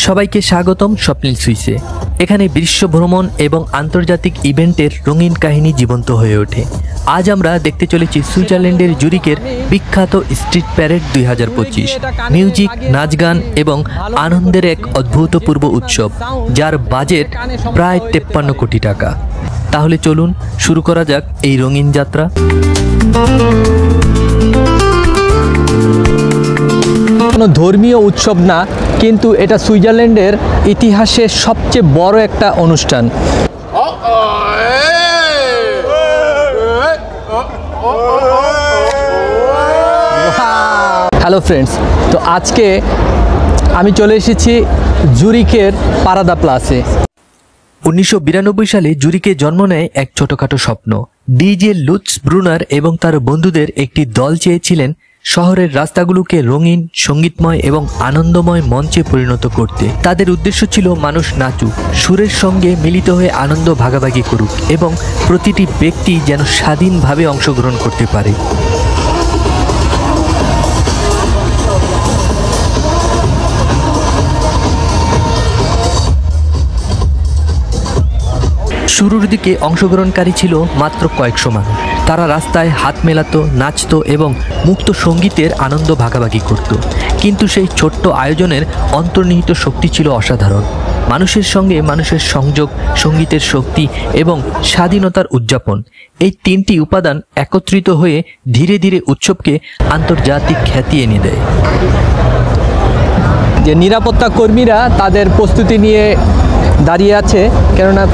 সবাইকে স্বাগতম স্বপ্নিল সুইসে। এখানে বিশ্ব ভ্রমণ এবং আন্তর্জাতিক ইভেন্টের রঙিন কাহিনী জীবন্ত হয়ে ওঠে। আজ আমরা দেখতে চলেছি সুইজারল্যান্ডের জুরিকের বিখ্যাত স্ট্রিট প্যারেড 2025। মিউজিক, নাচ গান এবং আনন্দের এক অভূতপূর্ব উৎসব, যার বাজেট প্রায় 53 কোটি টাকা। তাহলে চলুন শুরু করা যাক এই রঙিন যাত্রা। কোনো ধর্মীয় উৎসব না, কিন্তু এটা সুইজারল্যান্ডের ইতিহাসে সবচেয়ে বড় একটা অনুষ্ঠান। হ্যালো ফ্রেন্ডস, তো আজকে আমি চলে এসেছি জুরিকের পারাদা প্লাসে। 1992 সালে জুরিকে জন্ম নেয় এক ছোটখাটো স্বপ্ন। ডিজে লুৎস ব্রুনার এবং তার বন্ধুদের একটি দল চেয়েছিলেন শহরের রাস্তাগুলোকে রঙিন, সঙ্গীতময় এবং আনন্দময় মঞ্চে পরিণত করতে। তাদের উদ্দেশ্য ছিল মানুষ নাচুক, সুরের সঙ্গে মিলিত হয়ে আনন্দ ভাগাভাগি করুক এবং প্রতিটি ব্যক্তি যেন স্বাধীনভাবে অংশগ্রহণ করতে পারে। শুরুর দিকে অংশগ্রহণকারী ছিল মাত্র কয়েকশো মানুষ। তারা রাস্তায় হাত মেলাতো, নাচতো এবং মুক্ত সঙ্গীতের আনন্দ ভাগাভাগি করত। কিন্তু সেই ছোট্ট আয়োজনের অন্তর্নিহিত শক্তি ছিল অসাধারণ। মানুষের সঙ্গে মানুষের সংযোগ, সঙ্গীতের শক্তি এবং স্বাধীনতার উদযাপন, এই তিনটি উপাদান একত্রিত হয়ে ধীরে ধীরে উৎসবকে আন্তর্জাতিক খ্যাতি এনে দেয়। যে নিরাপত্তা কর্মীরা তাদের প্রস্তুতি নিয়ে দাঁড়িয়ে আছে, কেননা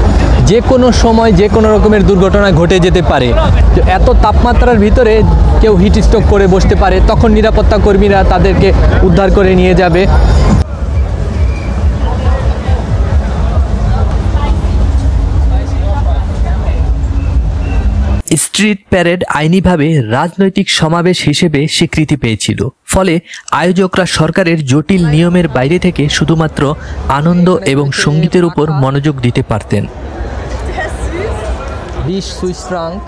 যে কোনো সময় যে কোনো রকমের দুর্ঘটনা ঘটে যেতে পারে। তো এত তাপমাত্রার ভিতরে কেউ হিট স্ট্রোক করে বসতে পারে, তখন নিরাপত্তা কর্মীরা তাদেরকে উদ্ধার করে নিয়ে যাবে। স্ট্রিট প্যারেড আইনিভাবে রাজনৈতিক সমাবেশ হিসেবে স্বীকৃতি পেয়েছিল, ফলে আয়োজকরা সরকারের জটিল নিয়মের বাইরে থেকে শুধুমাত্র আনন্দ এবং সঙ্গীতের উপর মনোযোগ দিতে পারতেন। 20 সুইস ফ্রাঙ্ক।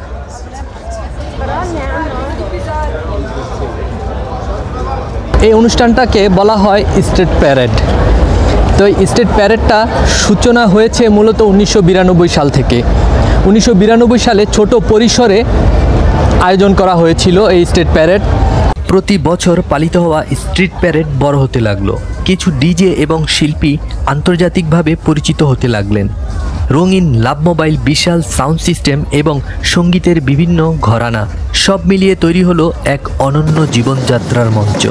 এই অনুষ্ঠানটাকে বলা হয় স্ট্রিট প্যারেড। তো এই স্ট্রিট প্যারেডটা সূচনা হয়েছে মূলত 1992 সাল থেকে। 1992 সালে ছোট পরিসরে আয়োজন করা হয়েছিল এই স্ট্রিট প্যারেড। প্রতি বছর পালিত হওয়া স্ট্রিট প্যারেড বড় হতে লাগলো। কিছু ডিজে এবং শিল্পী আন্তর্জাতিকভাবে পরিচিত হতে লাগলেন। রঙিন লাভ মোবাইল, বিশাল সাউন্ড সিস্টেম এবং সঙ্গীতের বিভিন্ন ঘরানা, সব মিলিয়ে তৈরি হলো এক অনন্য জীবনযাত্রার মঞ্চ।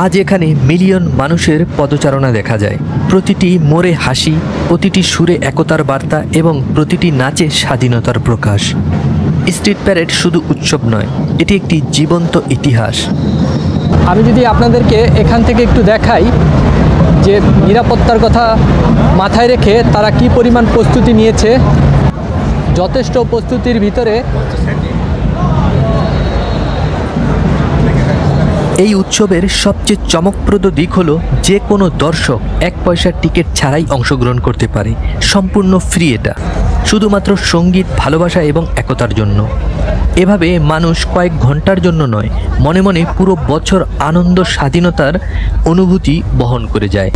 আজ এখানে মিলিয়ন মানুষের পদচারণা দেখা যায়। প্রতিটি মোড়ে হাসি, প্রতিটি সুরে একতার বার্তা এবং প্রতিটি নাচে স্বাধীনতার প্রকাশ। স্ট্রিট প্যারেড শুধু উৎসব নয়, এটি একটি জীবন্ত ইতিহাস। আমি যদি আপনাদেরকে এখান থেকে একটু দেখাই যে নিরাপত্তার কথা মাথায় রেখে তারা কি পরিমাণ প্রস্তুতি নিয়েছে। যথেষ্ট প্রস্তুতির ভিতরে এই উৎসবের সবচেয়ে চমকপ্রদ দিক হলো যে কোনো দর্শক 1 পয়সার টিকিট ছাড়াই অংশগ্রহণ করতে পারে। সম্পূর্ণ ফ্রি এটা, শুধুমাত্র সঙ্গীত, ভালোবাসা এবং একতার জন্য। এভাবে মানুষ কয়েক ঘন্টার জন্য নয়, মনে মনে পুরো বছর আনন্দ, স্বাধীনতার অনুভূতি বহন করে যায়।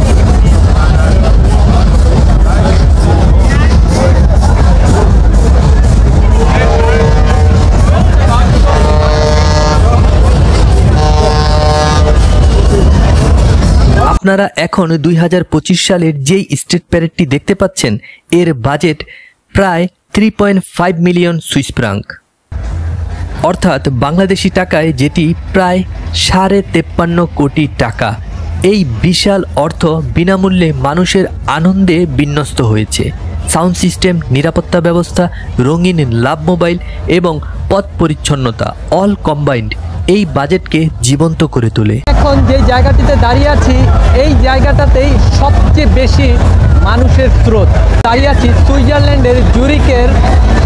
আপনারা এখন 2025 সালের যেই স্ট্রিট প্যারেডটি দেখতে পাচ্ছেন, এর বাজেট প্রায় 3.5 মিলিয়ন সুইস ফ্রাঙ্ক, অর্থাৎ বাংলাদেশি টাকায় যেটি প্রায় 53.5 কোটি টাকা। এই বিশাল অর্থ বিনামূল্যে মানুষের আনন্দে বিন্যস্ত হয়েছে। সাউন্ড সিস্টেম, নিরাপত্তা ব্যবস্থা, রঙিন লাভ মোবাইল এবং পথ পরিচ্ছন্নতা, অল কম্বাইন্ড এই বাজেটকে জীবন্ত করে তোলে। এখন যে জায়গাটিতে দাঁড়িয়ে আছি, এই জায়গাটাতেই সবচেয়ে বেশি মানুষের স্রোত। দাঁড়িয়ে আছি সুইজারল্যান্ডের জুরিকের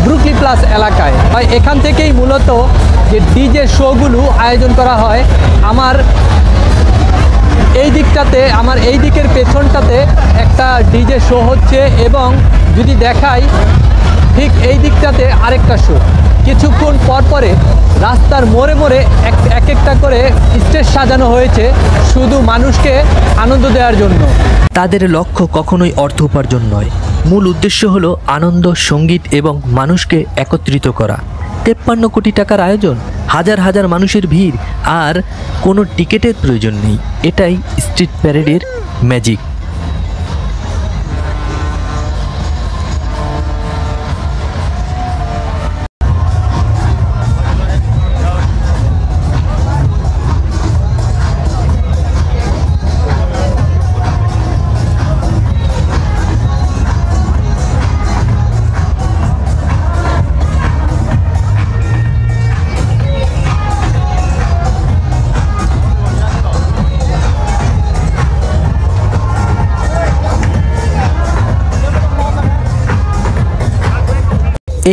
ব্রুকলি প্লাস এলাকায়। এখান থেকেই মূলত যে ডিজে শোগুলো আয়োজন করা হয়। আমার এই দিকটাতে আমার এই দিকের পেছনটাতে একটা ডিজে শো হচ্ছে এবং যদি দেখাই ঠিক এই দিকটাতে আরেকটা শো। কিছুক্ষণ পর পরে রাস্তার মোড়ে মোড়ে এক একটা করে স্টেজ সাজানো হয়েছে শুধু মানুষকে আনন্দ দেওয়ার জন্য। তাদের লক্ষ্য কখনোই অর্থ উপার্জন নয়, মূল উদ্দেশ্য হলো আনন্দ, সঙ্গীত এবং মানুষকে একত্রিত করা। 53 কোটি টাকার আয়োজন, হাজার হাজার মানুষের ভিড়, আর কোনো টিকিটের প্রয়োজন নেই। এটাই স্ট্রিট প্যারেডের ম্যাজিক।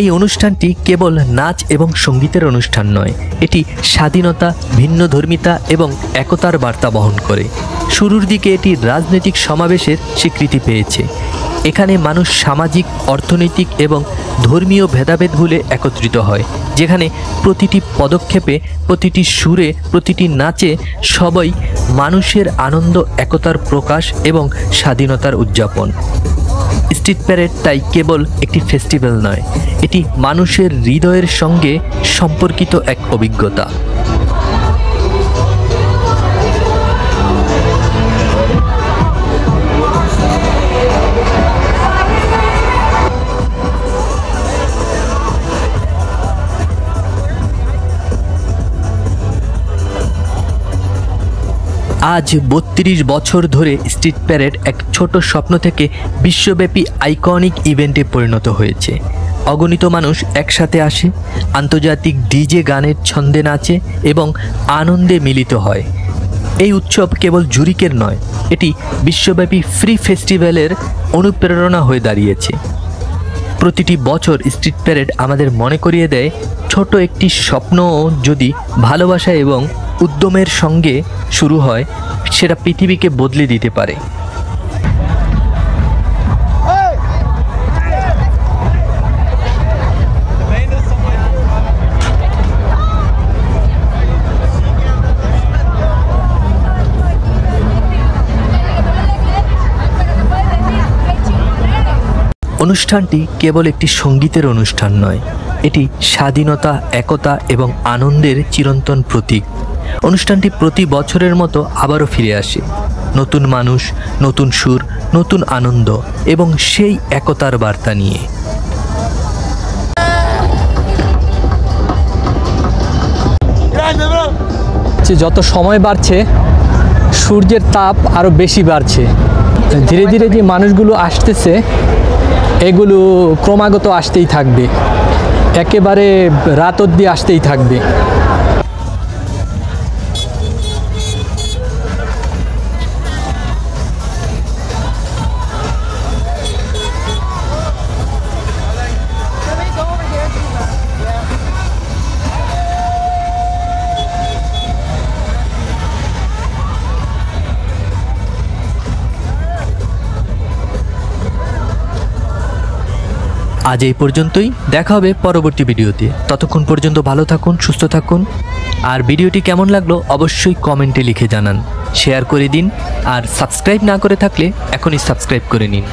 এই অনুষ্ঠানটি কেবল নাচ এবং সঙ্গীতের অনুষ্ঠান নয়, এটি স্বাধীনতা, ভিন্নধর্মিতা এবং একতার বার্তা বহন করে। শুরুর দিকে এটি রাজনৈতিক সমাবেশের স্বীকৃতি পেয়েছে। এখানে মানুষ সামাজিক, অর্থনৈতিক এবং ধর্মীয় ভেদাভেদ ভুলে একত্রিত হয়, যেখানে প্রতিটি পদক্ষেপে, প্রতিটি সুরে, প্রতিটি নাচে সবাই মানুষের আনন্দ, একতার প্রকাশ এবং স্বাধীনতার উদযাপন। স্ট্রিট প্যারেড তাই কেবল একটি ফেস্টিভ্যাল নয়, এটি মানুষের হৃদয়ের সঙ্গে সম্পর্কিত এক অভিজ্ঞতা। আজ 32 বছর ধরে স্ট্রিট প্যারেড এক ছোট স্বপ্ন থেকে বিশ্বব্যাপী আইকনিক ইভেন্টে পরিণত হয়েছে। অগণিত মানুষ একসাথে আসে, আন্তর্জাতিক ডিজে গানের ছন্দে নাচে এবং আনন্দে মিলিত হয়। এই উৎসব কেবল জুরিকের নয়, এটি বিশ্বব্যাপী ফ্রি ফেস্টিভ্যালের অনুপ্রেরণা হয়ে দাঁড়িয়েছে। প্রতিটি বছর স্ট্রিট প্যারেড আমাদের মনে করিয়ে দেয়, ছোট একটি স্বপ্নও যদি ভালোবাসা এবং উদ্যমের সঙ্গে শুরু হয়, সেটা পৃথিবীকে বদলে দিতে পারে। অনুষ্ঠানটি কেবল একটি সঙ্গীতের অনুষ্ঠান নয়, এটি স্বাধীনতা, একতা এবং আনন্দের চিরন্তন প্রতীক। অনুষ্ঠানটি প্রতি বছরের মতো আবারও ফিরে আসে, নতুন মানুষ, নতুন সুর, নতুন আনন্দ এবং সেই একতার বার্তা নিয়ে। যত সময় বাড়ছে সূর্যের তাপ আরও বেশি বাড়ছে। ধীরে ধীরে যে মানুষগুলো আসতেছে এগুলো ক্রমাগত আসতেই থাকবে, একেবারে রাত অবধি আসতেই থাকবে। আজ এই পর্যন্তই, দেখা হবে পরবর্তী ভিডিওতে। ততক্ষণ পর্যন্ত ভালো থাকুন, সুস্থ থাকুন। আর ভিডিওটি কেমন লাগলো অবশ্যই কমেন্টে লিখে জানান, শেয়ার করে দিন, আর সাবস্ক্রাইব না করে থাকলে এখনই সাবস্ক্রাইব করে নিন।